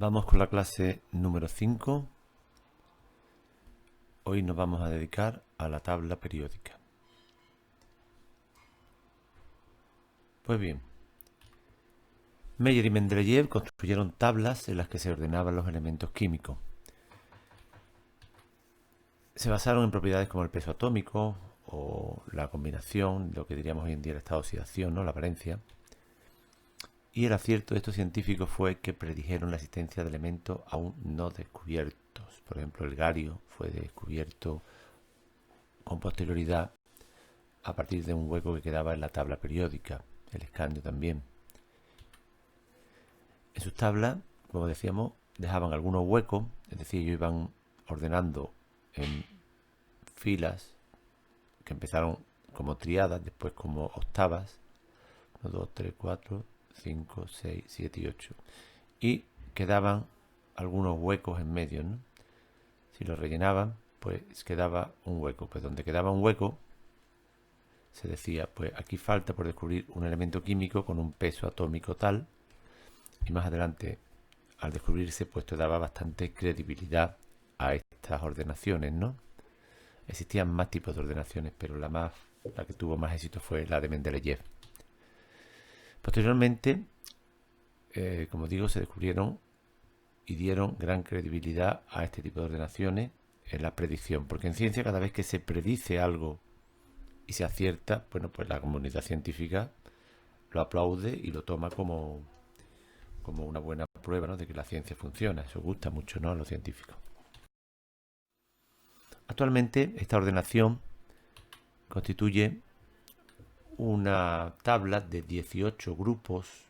Vamos con la clase número 5. Hoy nos vamos a dedicar a la tabla periódica. Pues bien, Meyer y Mendeleev construyeron tablas en las que se ordenaban los elementos químicos. Se basaron en propiedades como el peso atómico o la combinación, lo que diríamos hoy en día el estado de oxidación, ¿no? La valencia. Y el acierto de estos científicos fue que predijeron la existencia de elementos aún no descubiertos. Por ejemplo, el gario fue descubierto con posterioridad a partir de un hueco que quedaba en la tabla periódica, el escandio también. En sus tablas, como decíamos, dejaban algunos huecos, es decir, ellos iban ordenando en filas que empezaron como triadas, después como octavas, 1, 2, 3, 4, 5, 6, 7 y 8. Y quedaban algunos huecos en medio, ¿no? Si los rellenaban, pues quedaba un hueco. Pues donde quedaba un hueco, se decía, pues aquí falta por descubrir un elemento químico con un peso atómico tal. Y más adelante, al descubrirse, pues te daba bastante credibilidad a estas ordenaciones, ¿no? Existían más tipos de ordenaciones, pero la que tuvo más éxito fue la de Mendeleev. Posteriormente, como digo, se descubrieron y dieron gran credibilidad a este tipo de ordenaciones en la predicción, porque en ciencia cada vez que se predice algo y se acierta, bueno, pues la comunidad científica lo aplaude y lo toma como una buena prueba, ¿no?, de que la ciencia funciona. Eso gusta mucho, ¿no?, a los científicos. Actualmente esta ordenación constituye una tabla de 18 grupos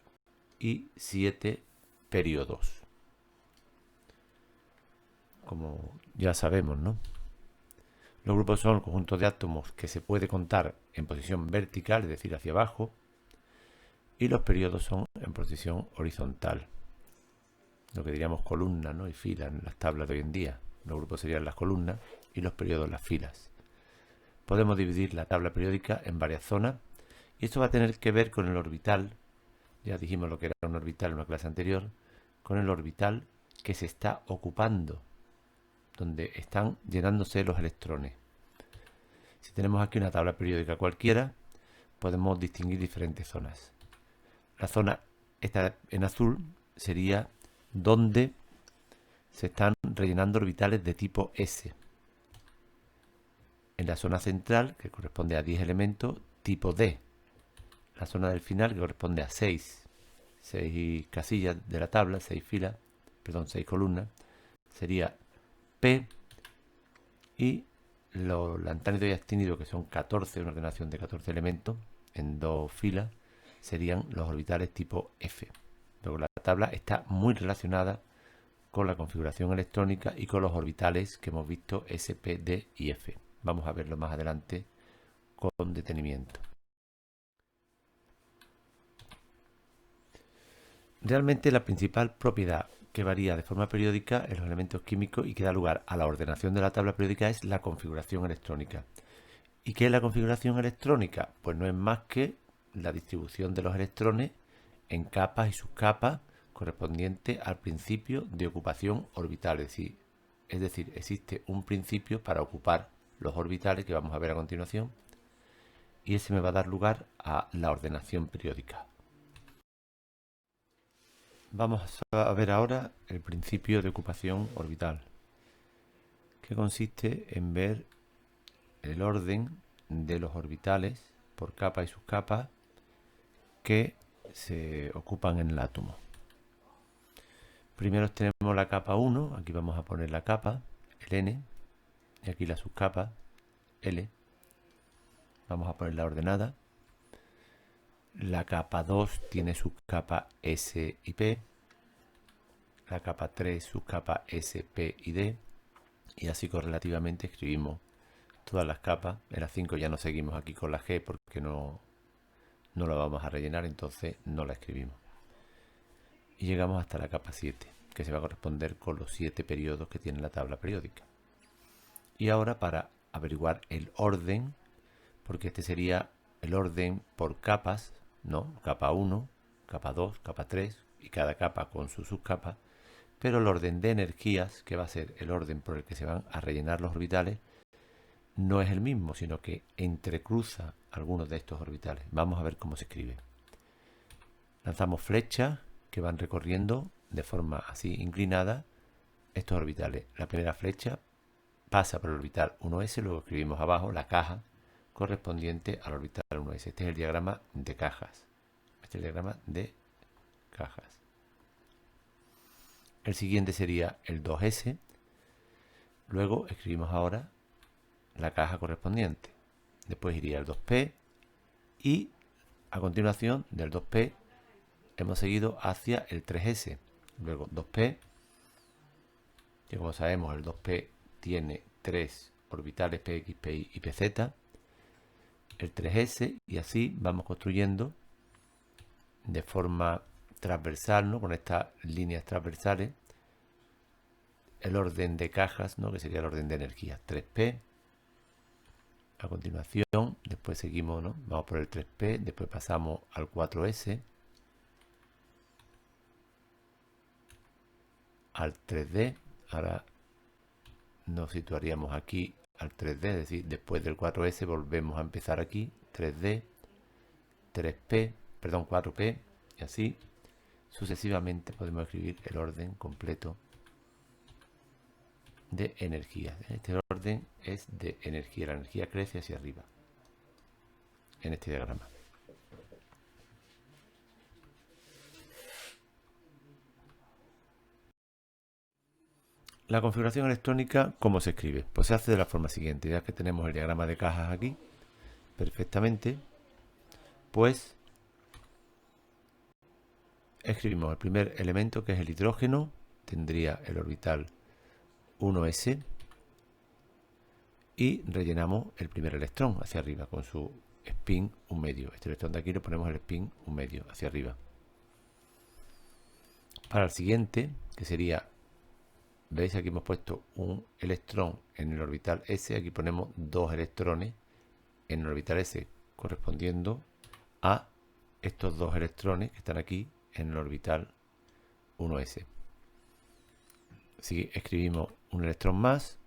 y 7 periodos. Como ya sabemos, ¿no? Los grupos son conjuntos de átomos que se puede contar en posición vertical, es decir, hacia abajo, y los periodos son en posición horizontal, lo que diríamos columna, ¿no?, y fila en las tablas de hoy en día. Los grupos serían las columnas y los periodos las filas. Podemos dividir la tabla periódica en varias zonas y esto va a tener que ver con el orbital. Ya dijimos lo que era un orbital en una clase anterior, con el orbital que se está ocupando, donde están llenándose los electrones. Si tenemos aquí una tabla periódica cualquiera, podemos distinguir diferentes zonas. La zona esta en azul sería donde se están rellenando orbitales de tipo S. En la zona central, que corresponde a 10 elementos, tipo D. La zona del final, que corresponde a 6 casillas de la tabla, 6 filas, perdón, 6 columnas, sería P. Y los lantánido y actínido, que son 14, una ordenación de 14 elementos en 2 filas, serían los orbitales tipo F. Luego la tabla está muy relacionada con la configuración electrónica y con los orbitales que hemos visto S, P, D y F. Vamos a verlo más adelante con detenimiento. Realmente la principal propiedad que varía de forma periódica en los elementos químicos y que da lugar a la ordenación de la tabla periódica es la configuración electrónica. ¿Y qué es la configuración electrónica? Pues no es más que la distribución de los electrones en capas y subcapas correspondiente al principio de ocupación orbital. Es decir, existe un principio para ocupar los orbitales que vamos a ver a continuación y ese me va a dar lugar a la ordenación periódica. Vamos a ver ahora el principio de ocupación orbital, que consiste en ver el orden de los orbitales por capa y subcapa que se ocupan en el átomo. Primero tenemos la capa 1, aquí vamos a poner la capa, el N, y aquí la subcapa, L. Vamos a poner la ordenada. La capa 2 tiene subcapa S y P. La capa 3 subcapa S, P y D. Y así correlativamente escribimos todas las capas. En la 5 ya no seguimos aquí con la G porque no la vamos a rellenar, entonces no la escribimos. Y llegamos hasta la capa 7, que se va a corresponder con los 7 periodos que tiene la tabla periódica. Y ahora, para averiguar el orden, porque este sería el orden por capas, ¿no? Capa 1, capa 2, capa 3 y cada capa con su subcapa, pero el orden de energías, que va a ser el orden por el que se van a rellenar los orbitales, no es el mismo, sino que entrecruza algunos de estos orbitales. Vamos a ver cómo se escribe. Lanzamos flechas que van recorriendo de forma así inclinada estos orbitales. La primera flecha pasa por el orbital 1s, luego escribimos abajo la caja correspondiente al orbital 1s. Este es el diagrama de cajas. Este es el diagrama de cajas. El siguiente sería el 2s. Luego escribimos ahora la caja correspondiente. Después iría el 2p y a continuación del 2p hemos seguido hacia el 3s. Luego 2p, que como sabemos el 2p tiene 3 orbitales px, py y pz. El 3s y así vamos construyendo de forma transversal, ¿no? Con estas líneas transversales el orden de cajas, ¿no? Que sería el orden de energía. 3p. A continuación, después seguimos, ¿no? Vamos por el 3p, después pasamos al 4s, al 3d. Ahora nos situaríamos aquí al 3d, es decir, después del 4s volvemos a empezar aquí, 3d, 3p, perdón, 4p, y así sucesivamente podemos escribir el orden completo de energía. Este orden es de energía, la energía crece hacia arriba en este diagrama. La configuración electrónica, ¿cómo se escribe? Pues se hace de la forma siguiente. Ya que tenemos el diagrama de cajas aquí perfectamente, pues escribimos el primer elemento, que es el hidrógeno. Tendría el orbital 1s y rellenamos el primer electrón hacia arriba con su spin 1 medio. Este electrón de aquí le ponemos el spin 1 medio hacia arriba. Para el siguiente, que sería, veis aquí hemos puesto un electrón en el orbital s, aquí ponemos 2 electrones en el orbital s, correspondiendo a estos 2 electrones que están aquí en el orbital 1s. Si escribimos un electrón más,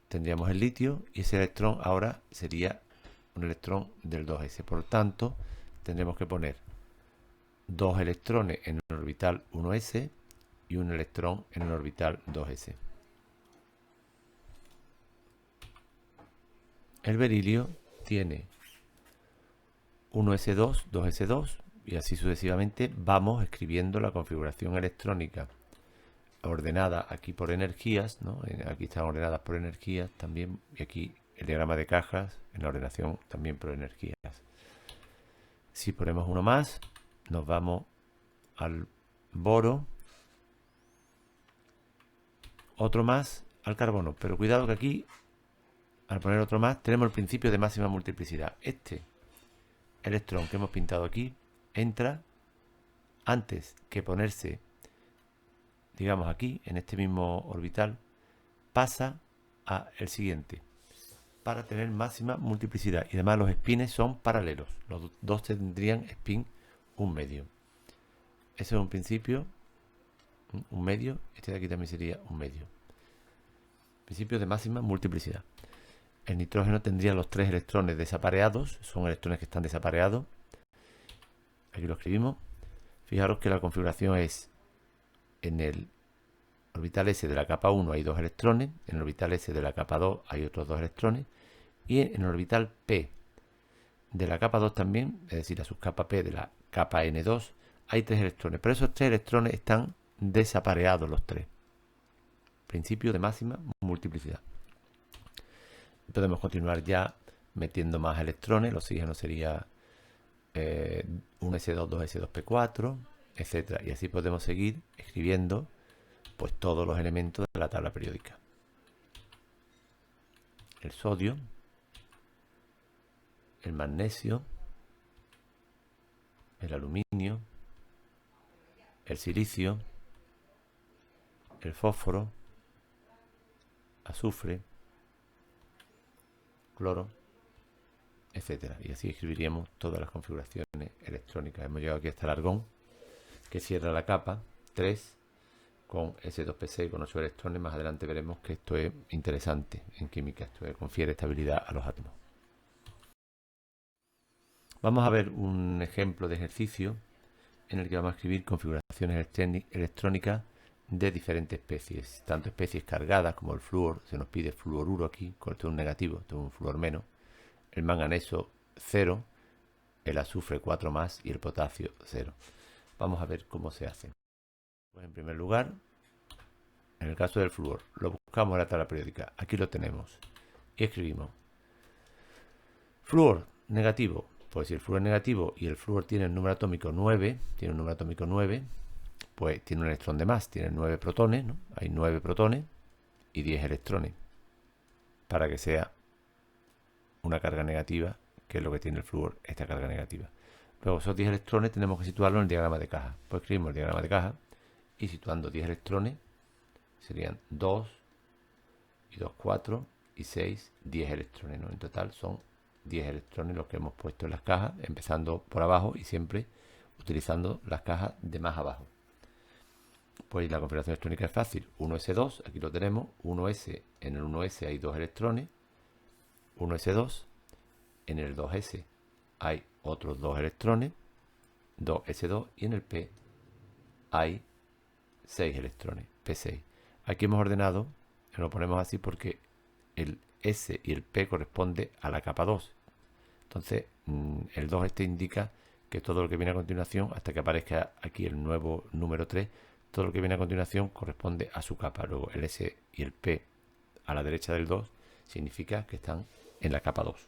tendríamos el litio y ese electrón ahora sería un electrón del 2s. Por tanto, tendremos que poner 2 electrones en el orbital 1s y un electrón en el orbital 2s. El berilio tiene 1s2, 2s2 y así sucesivamente vamos escribiendo la configuración electrónica ordenada aquí por energías, ¿no? Aquí están ordenadas por energías también, y aquí el diagrama de cajas en la ordenación también por energías. Si ponemos uno más, nos vamos al boro, otro más al carbono, pero cuidado que aquí al poner otro más tenemos el principio de máxima multiplicidad. Este electrón que hemos pintado aquí entra antes que ponerse, digamos aquí, en este mismo orbital, pasa a el siguiente para tener máxima multiplicidad. Y además los spines son paralelos. Los dos tendrían spin 1 medio. Ese es un principio, 1 medio. Este de aquí también sería 1 medio. Principio de máxima multiplicidad. El nitrógeno tendría los 3 electrones desapareados. Son electrones que están desapareados. Aquí lo escribimos. Fijaros que la configuración es: en el orbital S de la capa 1 hay 2 electrones, en el orbital S de la capa 2 hay otros 2 electrones, y en el orbital P de la capa 2 también, es decir, la subcapa P de la capa N2, hay 3 electrones, pero esos 3 electrones están desapareados los 3. Principio de máxima multiplicidad. Podemos continuar ya metiendo más electrones. El oxígeno sería 1s2, 2s2p4, etcétera, y así podemos seguir escribiendo pues todos los elementos de la tabla periódica. El sodio, el magnesio, el aluminio, el silicio, el fósforo, azufre, cloro, etcétera. Y así escribiríamos todas las configuraciones electrónicas. Hemos llegado aquí hasta el argón, que cierra la capa 3, con S2P6 con 8 electrones. Más adelante veremos que esto es interesante en química, esto confiere estabilidad a los átomos. Vamos a ver un ejemplo de ejercicio en el que vamos a escribir configuraciones electrónicas de diferentes especies, tanto especies cargadas como el flúor. Se nos pide fluoruro aquí, con esto es un negativo, esto es un flúor menos, el manganeso 0, el azufre 4 más y el potasio 0. Vamos a ver cómo se hace. Pues en primer lugar, en el caso del flúor, lo buscamos en la tabla periódica, aquí lo tenemos, y escribimos flúor negativo. Pues si el flúor es negativo y el flúor tiene el número atómico 9, pues tiene un electrón de más, tiene 9 protones, ¿no? Hay 9 protones y 10 electrones, para que sea una carga negativa, que es lo que tiene el flúor, esta carga negativa. Luego esos 10 electrones tenemos que situarlos en el diagrama de caja. Pues escribimos el diagrama de caja y situando 10 electrones serían 2 y 2, 4 y 6, 10 electrones, ¿no? En total son 10 electrones los que hemos puesto en las cajas, empezando por abajo y siempre utilizando las cajas de más abajo. Pues la configuración electrónica es fácil. 1s2, aquí lo tenemos, 1s, en el 1s hay 2 electrones, 1s2, en el 2s hay otros 2 electrones, 2s2, y en el p hay 6 electrones, p6. Aquí hemos ordenado, lo ponemos así porque el S y el P corresponde a la capa 2. Entonces, el 2 este indica que todo lo que viene a continuación, hasta que aparezca aquí el nuevo número 3, todo lo que viene a continuación corresponde a su capa. Luego el S y el P a la derecha del 2 significa que están en la capa 2.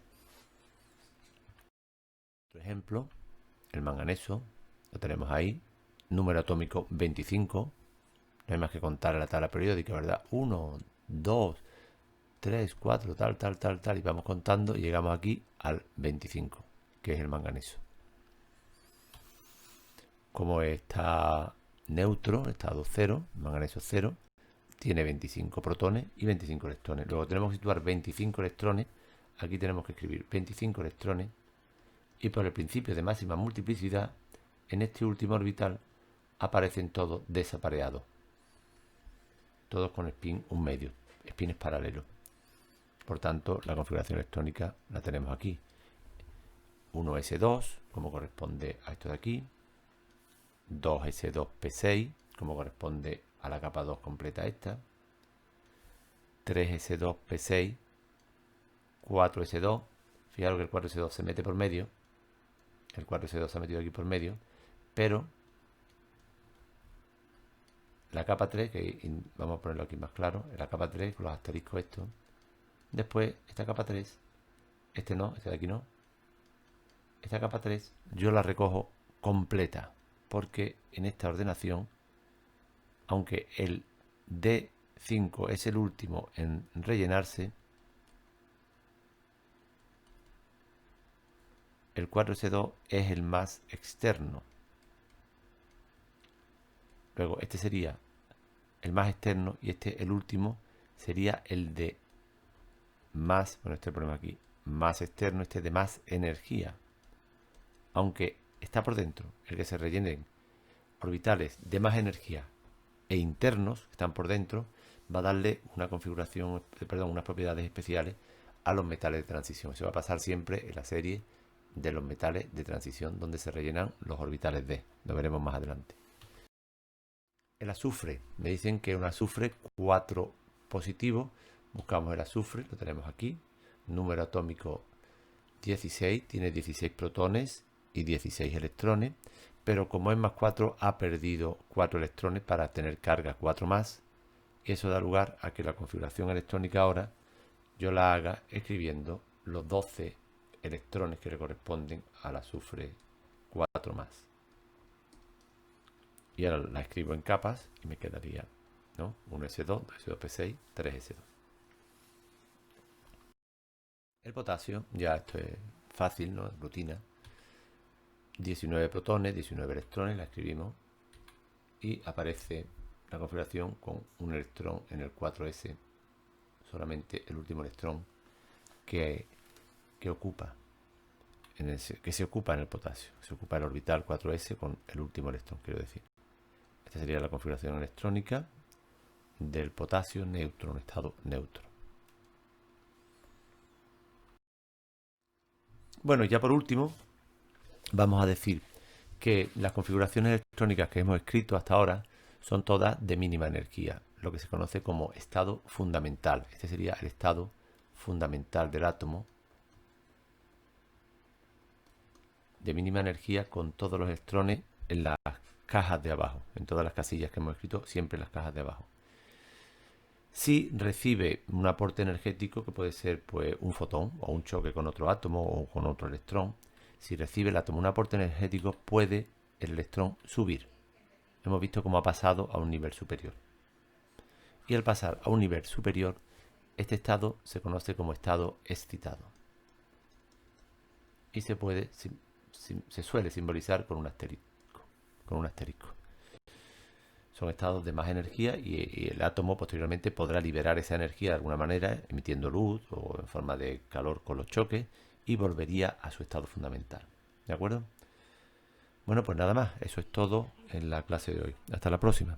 Otro ejemplo, el manganeso, lo tenemos ahí, número atómico 25. No hay más que contar en la tabla periódica, ¿verdad? 1, 2, 3, 4, tal, y vamos contando y llegamos aquí al 25, que es el manganeso. Como está neutro, estado 0, manganeso 0, tiene 25 protones y 25 electrones. Luego tenemos que situar 25 electrones, aquí tenemos que escribir 25 electrones, y por el principio de máxima multiplicidad, en este último orbital aparecen todos desapareados, todos con spin 1 medio, spines paralelos. Por tanto, la configuración electrónica la tenemos aquí. 1s2, como corresponde a esto de aquí. 2s2p6, como corresponde a la capa 2 completa esta. 3s2p6. 4s2. Fijaros que el 4s2 se mete por medio. El 4s2 se ha metido aquí por medio. Pero la capa 3, que vamos a ponerlo aquí más claro, la capa 3 con los asteriscos estos. Después, esta capa 3, este no, este de aquí no. Esta capa 3 yo la recojo completa, porque en esta ordenación, aunque el D5 es el último en rellenarse, el 4s2 es el más externo. Luego este sería el más externo y este, el último, sería el de más, bueno, este es el problema aquí, más externo, este de más energía. Aunque está por dentro, el que se rellenen orbitales de más energía e internos, que están por dentro, va a darle una configuración, unas propiedades especiales a los metales de transición. Eso va a pasar siempre en la serie de los metales de transición, donde se rellenan los orbitales D. Lo veremos más adelante. El azufre, me dicen que es un azufre 4 positivo. Buscamos el azufre, lo tenemos aquí, número atómico 16, tiene 16 protones y 16 electrones, pero como es más 4 ha perdido 4 electrones para tener carga 4 más, y eso da lugar a que la configuración electrónica ahora yo la haga escribiendo los 12 electrones que le corresponden al azufre 4 más. Y ahora la escribo en capas y me quedaría, ¿no? 1s2, 2s2p6, 3s2. El potasio, ya esto es fácil, ¿no? Es rutina. 19 protones, 19 electrones, la escribimos y aparece la configuración con un electrón en el 4s, solamente el último electrón que ocupa, que se ocupa en el potasio, se ocupa el orbital 4s con el último electrón, quiero decir. Esta sería la configuración electrónica del potasio neutro, en estado neutro. Bueno, ya por último, vamos a decir que las configuraciones electrónicas que hemos escrito hasta ahora son todas de mínima energía, lo que se conoce como estado fundamental. Este sería el estado fundamental del átomo, de mínima energía, con todos los electrones en las cajas de abajo, en todas las casillas que hemos escrito, siempre en las cajas de abajo. Si recibe un aporte energético, que puede ser pues un fotón o un choque con otro átomo o con otro electrón, si recibe el átomo un aporte energético, puede el electrón subir. Hemos visto cómo ha pasado a un nivel superior. Y al pasar a un nivel superior, este estado se conoce como estado excitado. Y se suele simbolizar con un asterisco. Son estados de más energía y el átomo posteriormente podrá liberar esa energía de alguna manera, emitiendo luz o en forma de calor con los choques, y volvería a su estado fundamental. ¿De acuerdo? Bueno, pues nada más. Eso es todo en la clase de hoy. Hasta la próxima.